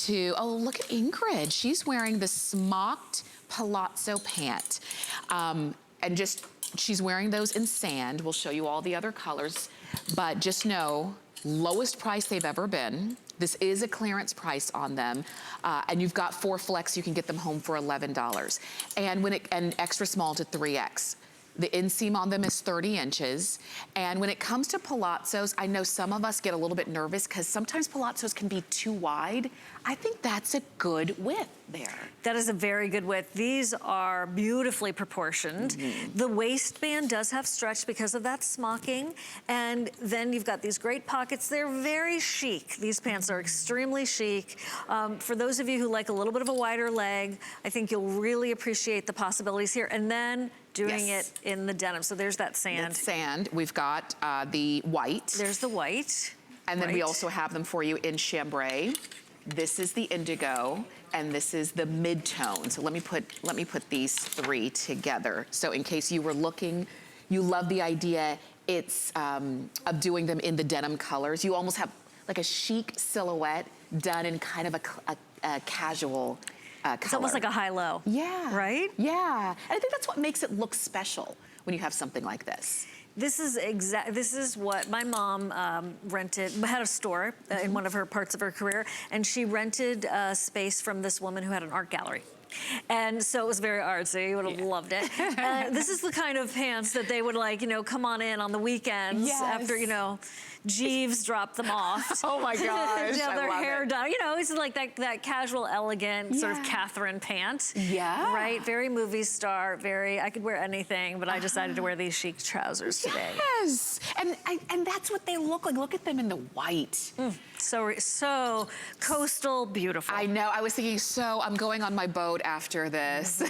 to, oh, look at Ingrid. She's wearing the Smocked Palazzo Pant. And just, she's wearing those in sand. We'll show you all the other colors, but just know, lowest price they've ever been. This is a clearance price on them. And you've got 4 flex, you can get them home for $11. And extra small to 3X. The inseam on them is 30 inches. And when it comes to palazzos, I know some of us get a little bit nervous because sometimes palazzos can be too wide. I think that's a good width there. That is a very good width. These are beautifully proportioned. The waistband does have stretch because of that smocking. And then you've got these great pockets. They're very chic. These pants are extremely chic. For those of you who like a little bit of a wider leg, I think you'll really appreciate the possibilities here. And then doing it in the denim. So there's that sand. That's sand. We've got the white. There's the white. And then we also have them for you in chambray. This is the indigo, and this is the mid-tone. So let me put these 3 together. So in case you were looking, you love the idea, it's of doing them in the denim colors. You almost have like a chic silhouette done in kind of a casual color. It's almost like a high-low. Yeah. Right? Yeah. And I think that's what makes it look special when you have something like this. This is what my mom had a store in one of her parts of her career, and she rented space from this woman who had an art gallery. And so it was very artsy. You would have loved it. This is the kind of pants that they would like, you know, come on in on the weekends after, you know, Jeeves dropped them off. Oh my gosh, to have their hair it. done. You know, it's like that casual, elegant sort of Catherine pant. Yeah. Right? Very movie star, I could wear anything, but I decided to wear these chic trousers today. Yes. And that's what they look like. Look at them in the white. So coastal, beautiful. I know. I was thinking, so I'm going on my boat after this.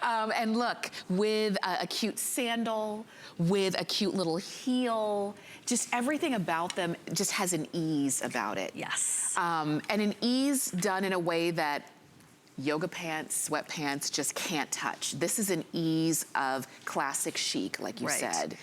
And look, with a cute sandal, with a cute little heel, just everything about them just has an ease about it. Yes. And an ease done in a way that yoga pants, sweatpants just can't touch. This is an ease of classic chic, like you said.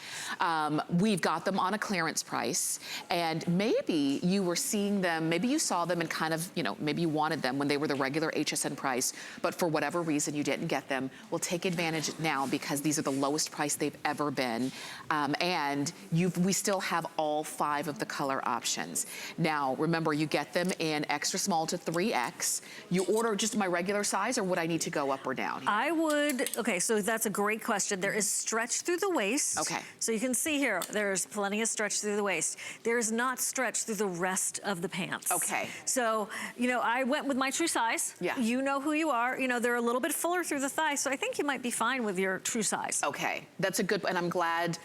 We've got them on a clearance price, and maybe you were seeing them, maybe you saw them and kind of, you know, maybe you wanted them when they were the regular HSN price, but for whatever reason you didn't get them. We'll take advantage now because these are the lowest price they've ever been, and we still have all 5 of the color options. Now, remember, you get them in extra small to 3X. You order just my regular size, or would I need to go up or down here? I would, okay, so that's a great question. There is stretch through the waist. Okay. So you can see here, there's plenty of stretch through the waist. There is not stretch through the rest of the pants. Okay. So, you know, I went with my true size. Yeah. You know who you are. You know, they're a little bit fuller through the thigh, so I think you might be fine with your true size. Okay, that's a good, and I'm glad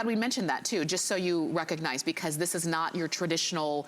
we mentioned that too, just so you recognize, because this is not your traditional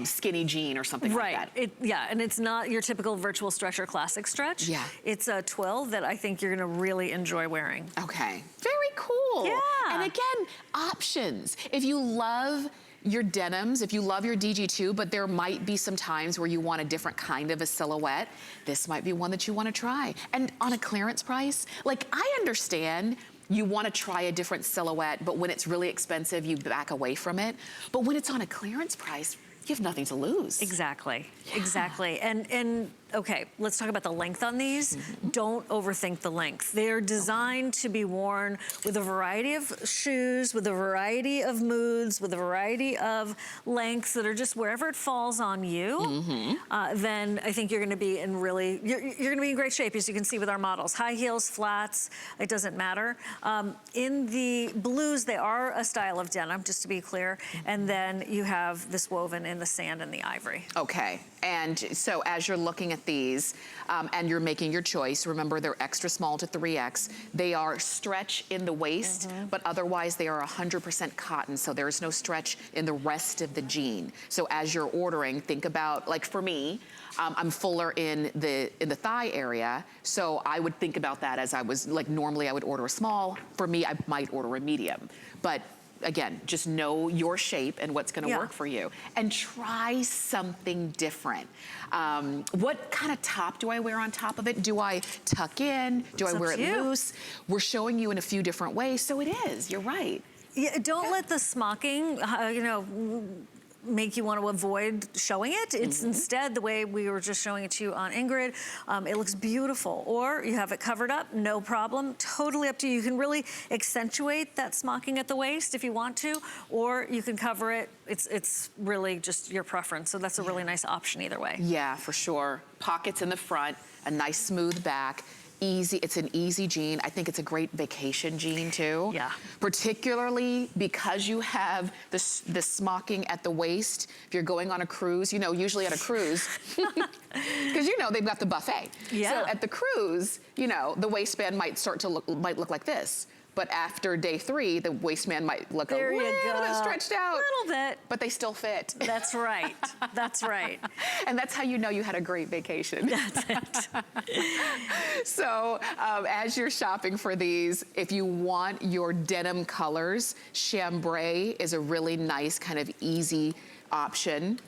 skinny jean or something like that. Yeah, and it's not your typical virtual stretch or classic stretch. Yeah. It's a twill that I think you're gonna really enjoy wearing. Okay, very cool. Yeah. And again, options. If you love your denims, if you love your DG2, but there might be some times where you want a different kind of a silhouette, this might be one that you want to try. And on a clearance price, like, I understand you want to try a different silhouette, but when it's really expensive, you back away from it. But when it's on a clearance price, you have nothing to lose. Exactly, exactly. And okay, let's talk about the length on these. Don't overthink the length. They're designed to be worn with a variety of shoes, with a variety of moods, with a variety of lengths that are just wherever it falls on you. Then I think you're gonna be in you're gonna be in great shape, as you can see with our models. High heels, flats, it doesn't matter. In the blues, they are a style of denim, just to be clear. And then you have this woven in the sand and the ivory. Okay, and so as you're looking at these and you're making your choice, remember they're extra small to 3X. They are stretch in the waist, but otherwise they are 100% cotton, so there's no stretch in the rest of the jean. So as you're ordering, think about, like for me, I'm fuller in the thigh area, so I would think about that as I was, like normally I would order a small. For me, I might order a medium, but again, just know your shape and what's gonna work for you. And try something different. What kind of top do I wear on top of it? Do I tuck in? Do I wear it loose? We're showing you in a few different ways, so it is, you're right. Yeah, don't let the smocking, you know, make you want to avoid showing it. It's instead the way we were just showing it to you on Ingrid. It looks beautiful. Or you have it covered up, no problem. Totally up to you. You can really accentuate that smocking at the waist if you want to, or you can cover it. It's really just your preference. So that's a really nice option either way. Yeah, for sure. Pockets in the front, a nice smooth back. Easy, it's an easy jean. I think it's a great vacation jean too. Yeah. Particularly because you have the smocking at the waist. If you're going on a cruise, you know, usually at a cruise, because you know they've got the buffet. Yeah. So at the cruise, you know, the waistband might look like this. But after day 3, the waistband might look a little bit stretched out. A little bit. But they still fit. That's right. That's right. And that's how you know you had a great vacation. That's it. So as you're shopping for these, if you want your denim colors, chambray is a really nice kind of easy option.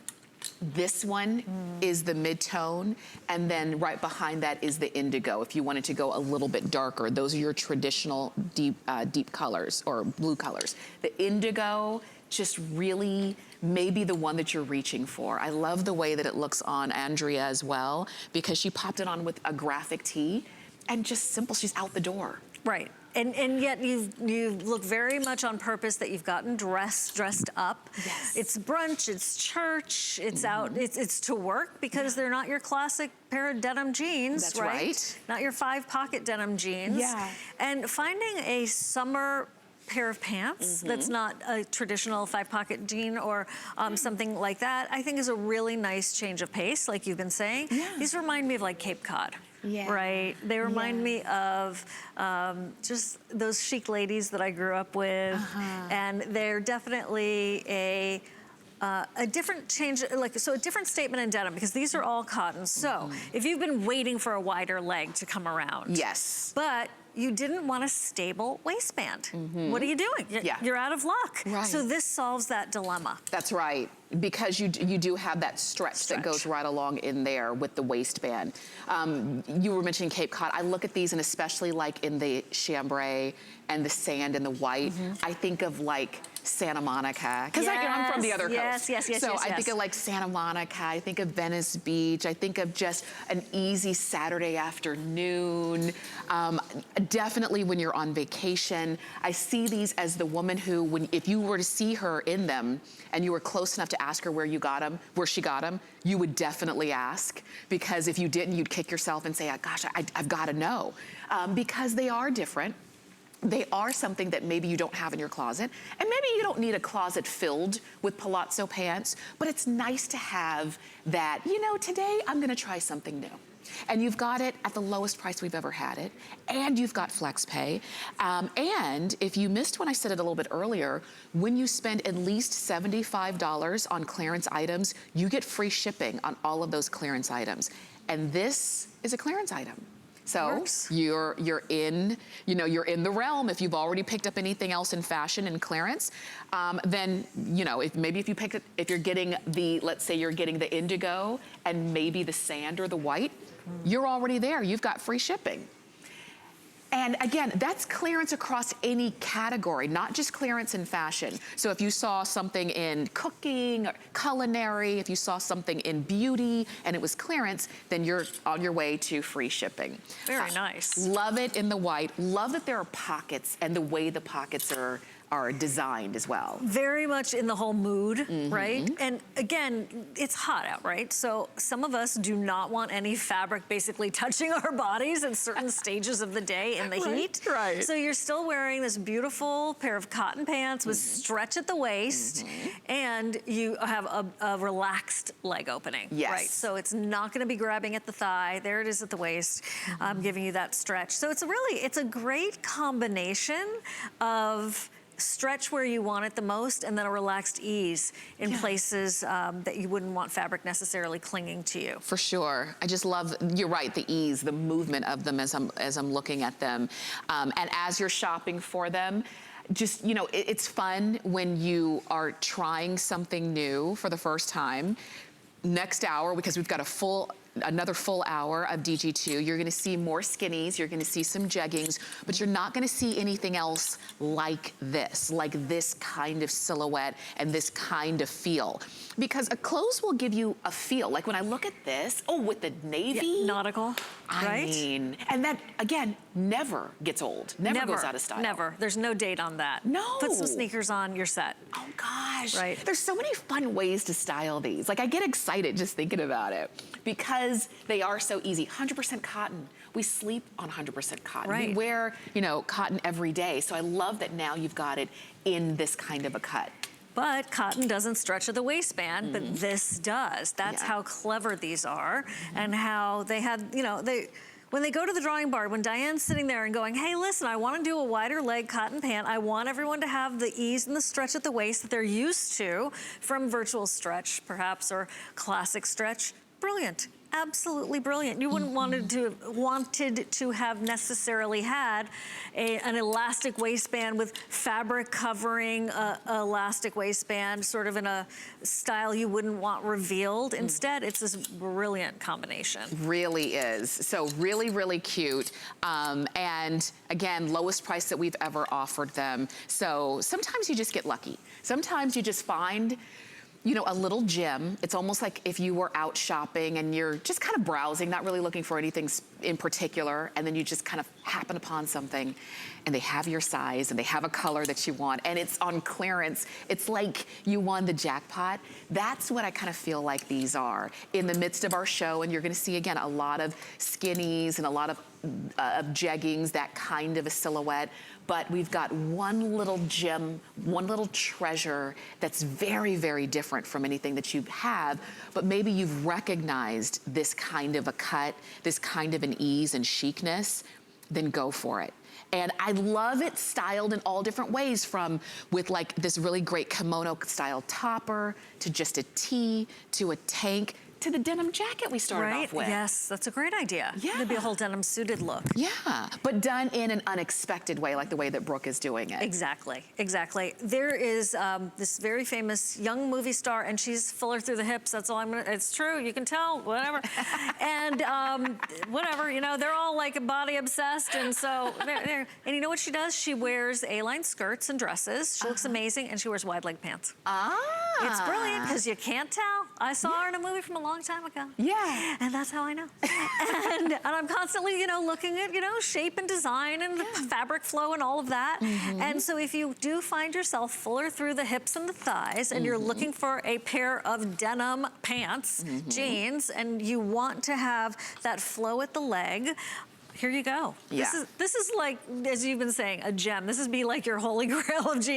This one is the mid-tone, and then right behind that is the indigo. If you wanted to go a little bit darker, those are your traditional deep colors or blue colors. The indigo just really may be the one that you're reaching for. I love the way that it looks on Andrea as well, because she popped it on with a graphic tee and just simple, she's out the door. Right. And yet you look very much on purpose that you've gotten dressed up. Yes. It's brunch, it's church, it's out, it's to work, because they're not your classic pair of denim jeans, That's right. Not your 5-pocket denim jeans. Yeah. And finding a summer pair of pants that's not a traditional 5-pocket jean or something like that, I think is a really nice change of pace, like you've been saying. Yeah. These remind me of like Cape Cod. Yeah. Right? They remind me of just those chic ladies that I grew up with. And they're definitely a different change, so a different statement in denim, because these are all cotton. So if you've been waiting for a wider leg to come around. Yes. But you didn't want a stable waistband. What are you doing? You're out of luck. Right. So this solves that dilemma. That's right, because you do have that stretch that goes right along in there with the waistband. You were mentioning Cape Cod. I look at these, and especially like in the chambray and the sand and the white, I think of like Santa Monica, because I'm from the other coast. So I think of like Santa Monica, I think of Venice Beach, I think of just an easy Saturday afternoon. Definitely when you're on vacation, I see these as the woman who, if you were to see her in them and you were close enough to ask her where she got them, you would definitely ask, because if you didn't, you'd kick yourself and say, gosh, I've got to know, because they are different. They are something that maybe you don't have in your closet, and maybe you don't need a closet filled with palazzo pants, but it's nice to have that, you know, today I'm gonna try something new. And you've got it at the lowest price we've ever had it, and you've got flex pay. And if you missed when I said it a little bit earlier, when you spend at least $75 on clearance items, you get free shipping on all of those clearance items. And this is a clearance item. So you're in the realm. If you've already picked up anything else in fashion and clearance, then, you know, if you picked it, if you're getting let's say you're getting the indigo and maybe the sand or the white, you're already there. You've got free shipping. And again, that's clearance across any category, not just clearance in fashion. So if you saw something in cooking or culinary, if you saw something in beauty and it was clearance, then you're on your way to free shipping. Very nice. Love it in the white. Love that there are pockets and the way the pockets are designed as well. Very much in the whole mood, right? And again, it's hot out, right? So some of us do not want any fabric basically touching our bodies at certain stages of the day in the heat. Right. So you're still wearing this beautiful pair of cotton pants with stretch at the waist, and you have a relaxed leg opening. Yes. Right. So it's not gonna be grabbing at the thigh. There it is at the waist, giving you that stretch. So it's a great combination of stretch where you want it the most, and then a relaxed ease in places that you wouldn't want fabric necessarily clinging to you. For sure. I just love, you're right, the ease, the movement of them as I'm looking at them. And as you're shopping for them, just, you know, it's fun when you are trying something new for the first time. Next hour, because we've got a full another full hour of DG2. You're gonna see more skinnies, you're gonna see some jeggings, but you're not gonna see anything else like this kind of silhouette and this kind of feel. Because a clothes will give you a feel. Like when I look at this, oh, with the navy. Yeah, nautical, right? I mean, and that, again, never gets old, never goes out of style. Never, there's no date on that. No. Put some sneakers on, you're set. Oh gosh, right. There's so many fun ways to style these. Like I get excited just thinking about it because they are so easy. 100% cotton. We sleep on 100% cotton. Right. We wear, you know, cotton every day. So I love that now you've got it in this kind of a cut. But cotton doesn't stretch at the waistband, but this does. That's how clever these are and how they had, you know, when they go to the drawing board, when Diane's sitting there and going, hey, listen, I want to do a wider leg cotton pant. I want everyone to have the ease and the stretch at the waist that they're used to from virtual stretch, perhaps, or classic stretch. Brilliant. Absolutely brilliant. You wouldn't wanted to have necessarily had an elastic waistband with fabric covering a elastic waistband, sort of in a style you wouldn't want revealed. Instead, it's this brilliant combination. Really is. So really, really cute. And again, lowest price that we've ever offered them. So sometimes you just get lucky. Sometimes you just find, you know, a little gem. It's almost like if you were out shopping and you're just kind of browsing, not really looking for anything in particular, and then you just kind of happen upon something and they have your size and they have a color that you want and it's on clearance. It's like you won the jackpot. That's what I kind of feel like these are in the midst of our show. And you're gonna see, again, a lot of skinnies and a lot of jeggings, that kind of a silhouette. But we've got one little gem, one little treasure that's very, very different from anything that you have, but maybe you've recognized this kind of a cut, this kind of an ease and chicness, then go for it. And I love it styled in all different ways, from with like this really great kimono style topper, to just a tee, to a tank, to the denim jacket we started off with. Yes, that's a great idea. Yeah. It'd be a whole denim suited look. Yeah, but done in an unexpected way, like the way that Brooke is doing it. Exactly, exactly. There is this very famous young movie star, and she's fuller through the hips. That's all I'm gonna, it's true, you can tell, whatever. And whatever, you know, they're all like body obsessed, and so, and you know what she does? She wears A-line skirts and dresses. She looks amazing, and she wears wide leg pants. It's brilliant, because you can't tell. I saw her in a movie from a long time ago. Yeah. And that's how I know. and I'm constantly, you know, looking at, you know, shape and design and the fabric flow and all of that. And so if you do find yourself fuller through the hips and the thighs, and you're looking for a pair of denim pants, jeans, and you want to have that flow at the leg, here you go. Yeah. This is like, as you've been saying, a gem. This is be like your holy grail of jeans.